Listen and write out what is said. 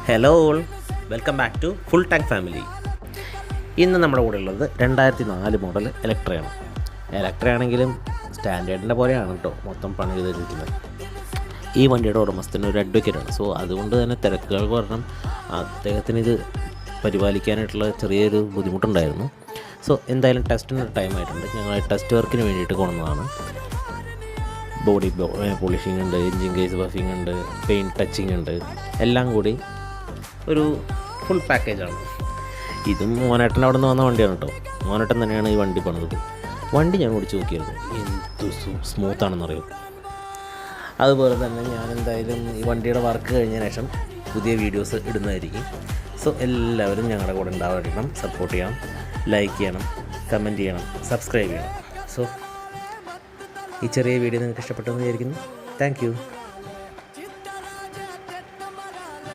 Hello all, welcome back to full tank family. ഇന്ന് നമ്മുടെ കൂടെ ഉള്ളത് 2004 മോഡൽ ഇലക്ട്രയാണ്. ഇലക്ട്രയാണെങ്കിലും സ്റ്റാൻഡേർഡിൻ്റെ പോലെയാണ് കേട്ടോ മൊത്തം പണി ചെയ്തിരിക്കുന്നത്. ഈ വണ്ടിയുടെ ഉടമസ്ഥന് ഒരു അഡ്വക്കേറ്റാണ്. സോ അതുകൊണ്ട് തന്നെ തിരക്കുകൾ കാരണം അദ്ദേഹത്തിന് ഇത് പരിപാലിക്കാനായിട്ടുള്ള ചെറിയൊരു ബുദ്ധിമുട്ടുണ്ടായിരുന്നു. സോ എന്തായാലും ടെസ്റ്റിന് ടൈം ആയിട്ടുണ്ട്. ഞങ്ങൾ ടെസ്റ്റ് വർക്കിന് വേണ്ടിയിട്ട് കൊണ്ടുവന്നതാണ്. ബോഡി പോളിഷിംഗ് ഉണ്ട്, എൻജിൻ കേസ് ബഫിംഗ് ഉണ്ട്, പെയിൻറ്റ് ടച്ചിങ് ഉണ്ട്, എല്ലാം കൂടി ഒരു ഫുൾ പാക്കേജാണ്. ഇതും മോനേട്ടൻ്റെ അവിടെ നിന്ന് വന്ന വണ്ടിയാണ് കേട്ടോ. മോനേട്ടൻ തന്നെയാണ് ഈ വണ്ടി പണിതത്. വണ്ടി ഞാൻ ഓടിച്ച് നോക്കിയായിരുന്നു, എന്ത് സ്മൂത്താണെന്നറിയും. അതുപോലെ തന്നെ ഞാൻ എന്തായാലും ഈ വണ്ടിയുടെ വർക്ക് കഴിഞ്ഞ ശേഷം പുതിയ വീഡിയോസ് ഇടുന്നതായിരിക്കും. സോ എല്ലാവരും ഞങ്ങളുടെ കൂടെ ഉണ്ടാവണം, സപ്പോർട്ട് ചെയ്യണം, ലൈക്ക് ചെയ്യണം, കമൻറ്റ് ചെയ്യണം, സബ്സ്ക്രൈബ് ചെയ്യണം. സോ ഈ ചെറിയ വീഡിയോ നിങ്ങൾക്ക് ഇഷ്ടപ്പെട്ടെന്ന് വിചാരിക്കുന്നു. Thank you.